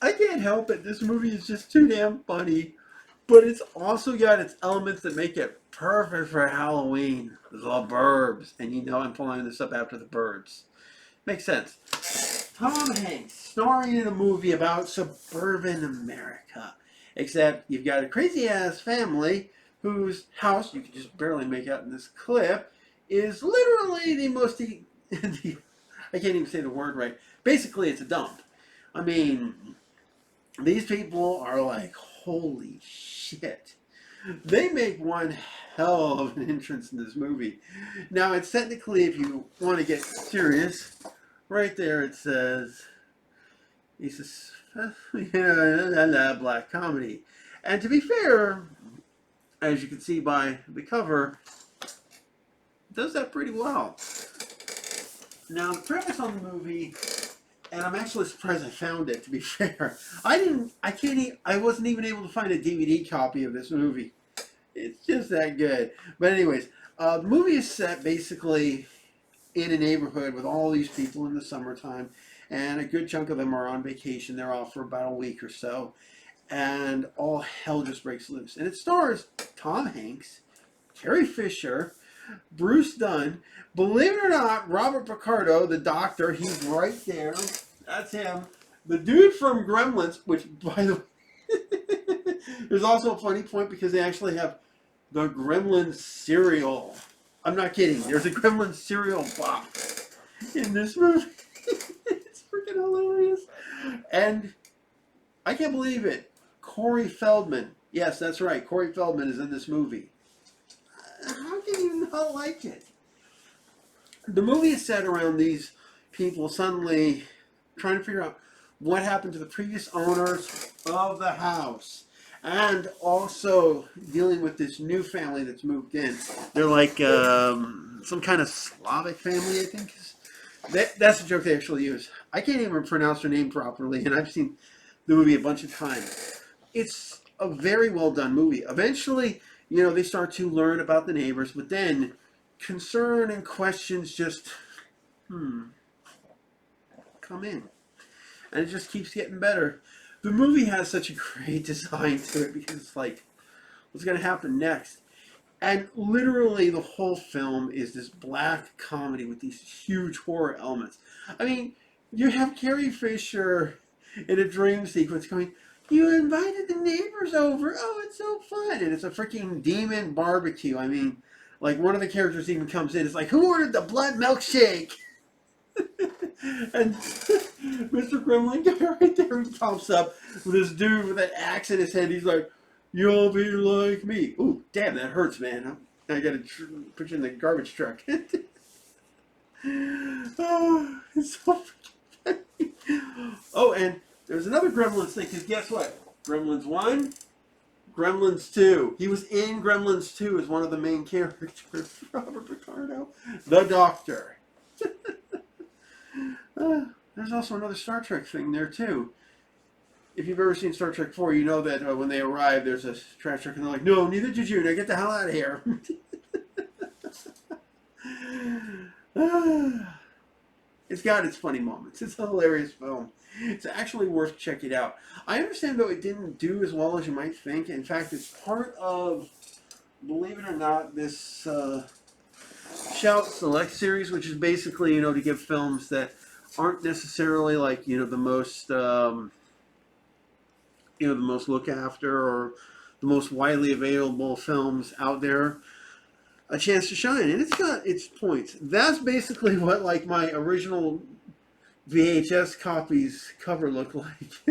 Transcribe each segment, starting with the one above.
I can't help it. This movie is just too damn funny. But it's also got its elements that make it perfect for Halloween. The Burbs. And you know I'm following this up after the Burbs. Makes sense. Tom Hanks starring in a movie about suburban America. Except you've got a crazy ass family whose house, you can just barely make out in this clip, is literally the most. I can't even say the word right. Basically, it's a dump. I mean, these people are like, holy shit. They make one hell of an entrance in this movie. Now, it's technically, if you want to get serious, right there it says, he says, black comedy. And to be fair, as you can see by the cover, does that pretty well. Now, the premise on the movie, and I'm actually surprised I found it, to be fair. I wasn't even able to find a DVD copy of this movie. It's just that good. But anyways, the movie is set basically in a neighborhood with all these people in the summertime, and a good chunk of them are on vacation. They're off for about a week or so, and all hell just breaks loose. And it stars Tom Hanks, Carrie Fisher, Bruce Dunn, believe it or not, Robert Picardo, the doctor, he's right there. That's him. The dude from Gremlins, which, by the way, there's also a funny point because they actually have the Gremlins cereal. I'm not kidding. There's a Gremlins cereal box in this movie. It's freaking hilarious. And I can't believe it. Corey Feldman. Yes, that's right. Corey Feldman is in this movie. How can you not like it? The movie is set around these people suddenly trying to figure out what happened to the previous owners of the house. And also dealing with this new family that's moved in. They're like some kind of Slavic family, I think. That's the joke they actually use. I can't even pronounce their name properly, and I've seen the movie a bunch of times. It's a very well done movie. Eventually, they start to learn about the neighbors, but then concern and questions just, come in. And it just keeps getting better. The movie has such a great design to it because it's like, what's going to happen next? And literally the whole film is this black comedy with these huge horror elements. I mean, you have Carrie Fisher in a dream sequence going, you invited the neighbors over. Oh, it's so fun. And it's a freaking demon barbecue. I mean, like one of the characters even comes in. It's like, who ordered the blood milkshake? And Mr. Gremlin guy right there, he pops up with this dude with an axe in his head. He's like, you'll be like me. Ooh, damn, that hurts, man. I gotta put you in the garbage truck. Oh, it's so freaking funny. Oh, and there's another Gremlins thing, because guess what? Gremlins 1, Gremlins 2. He was in Gremlins 2 as one of the main characters, Robert Picardo, the Doctor. There's also another Star Trek thing there, too. If you've ever seen Star Trek 4, you know that when they arrive, there's a trash truck, and they're like, no, neither did you. Now get the hell out of here. It's got its funny moments. It's a hilarious film. It's actually worth checking out. I understand, though, it didn't do as well as you might think. In fact, it's part of, believe it or not, this Shout Select series, which is basically, to give films that aren't necessarily like, the most, the most looked after or the most widely available films out there a chance to shine. And it's got its points. That's basically what, like, my original VHS copies cover look like.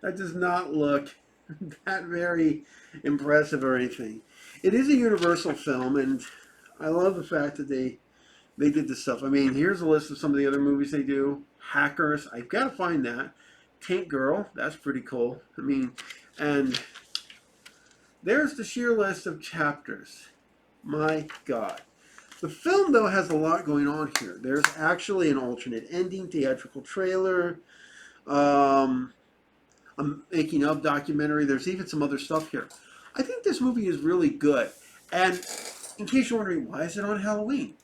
That does not look that very impressive or anything. It is a Universal film, and I love the fact that they did this stuff. I mean, here's a list of some of the other movies they do. Hackers, I've got to find that. Tank Girl, that's pretty cool. I mean, and there's the sheer list of chapters. My God. The film, though, has a lot going on here. There's actually an alternate ending, theatrical trailer, a making of documentary. There's even some other stuff here. I think this movie is really good. And in case you're wondering, why is it on Halloween?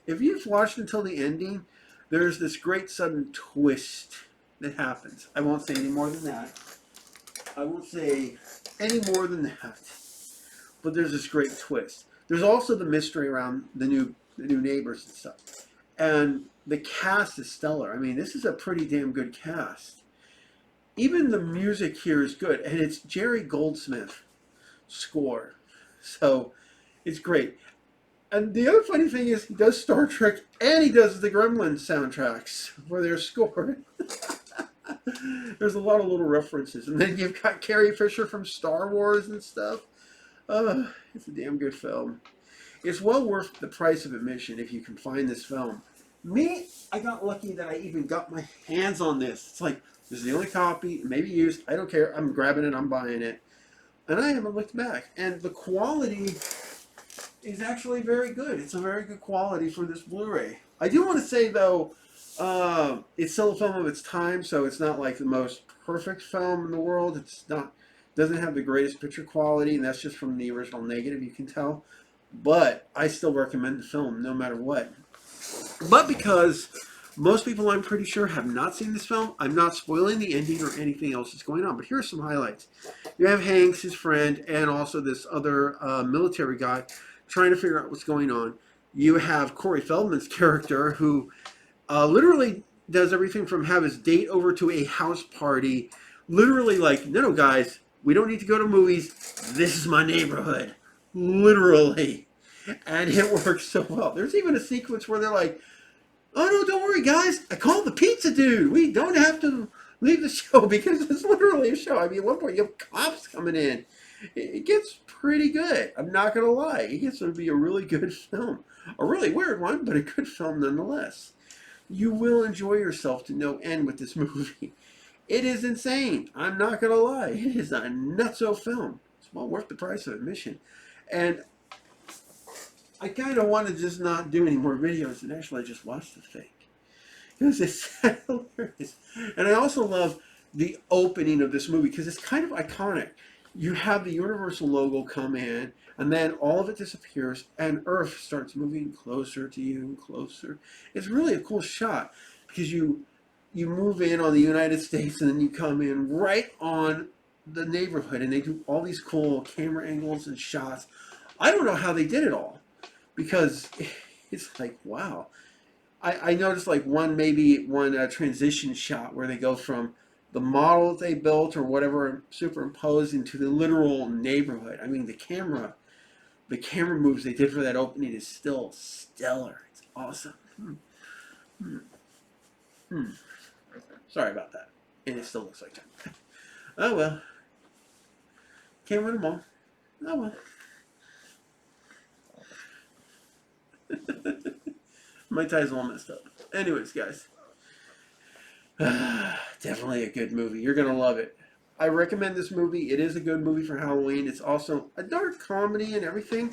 If you've watched until the ending, there's this great sudden twist that happens. I won't say any more than that. I won't say any more than that. But there's this great twist. There's also the mystery around the new neighbors and stuff. And the cast is stellar. I mean, this is a pretty damn good cast. Even the music here is good, and it's Jerry Goldsmith score. So it's great. And the other funny thing is he does Star Trek and he does the Gremlins soundtracks for their score. There's a lot of little references. And then you've got Carrie Fisher from Star Wars and stuff. It's a damn good film. It's well worth the price of admission if you can find this film. Me, I got lucky that I even got my hands on this. It's like, this is the only copy, maybe used. I don't care. I'm grabbing it. I'm buying it. And I haven't looked back. And the quality is actually very good. It's a very good quality for this Blu-ray. I do want to say, though, it's still a film of its time, so it's not like the most perfect film in the world. It's not, doesn't have the greatest picture quality, and that's just from the original negative, you can tell. But I still recommend the film, no matter what. But because most people, I'm pretty sure, have not seen this film, I'm not spoiling the ending or anything else that's going on. But here are some highlights. You have Hanks, his friend, and also this other military guy trying to figure out what's going on. You have Corey Feldman's character, who literally does everything from have his date over to a house party. Literally like, no, guys, we don't need to go to movies. This is my neighborhood. Literally. And it works so well. There's even a sequence where they're like, oh, no, don't worry, guys. I called the pizza dude. We don't have to leave the show because it's literally a show. I mean, at one point, you have cops coming in. It gets pretty good. I'm not going to lie. It gets to be a really good film. A really weird one, but a good film nonetheless. You will enjoy yourself to no end with this movie. It is insane. I'm not going to lie. It is a nutso film. It's well worth the price of admission. And I kind of want to just not do any more videos and actually just watch the thing. Because it's hilarious. And I also love the opening of this movie because it's kind of iconic. You have the Universal logo come in, and then all of it disappears, and Earth starts moving closer to you and closer. It's really a cool shot because you move in on the United States, and then you come in right on the neighborhood, and they do all these cool camera angles and shots. I don't know how they did it all because it's like, wow. I noticed like one transition shot where they go from the model that they built or whatever superimposed into the literal neighborhood. I mean, the camera moves they did for that opening is still stellar. It's awesome. Sorry about that. And it still looks like that. Oh well. Can't win them all. Oh well. My tie's all messed up. Anyways, guys. Definitely a good movie. You're going to love it. I recommend this movie. It is a good movie for Halloween. It's also a dark comedy and everything.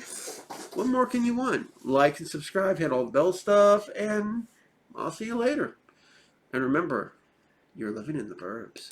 What more can you want? Like and subscribe. Hit all the bell stuff. And I'll see you later. And remember, you're living in the burbs.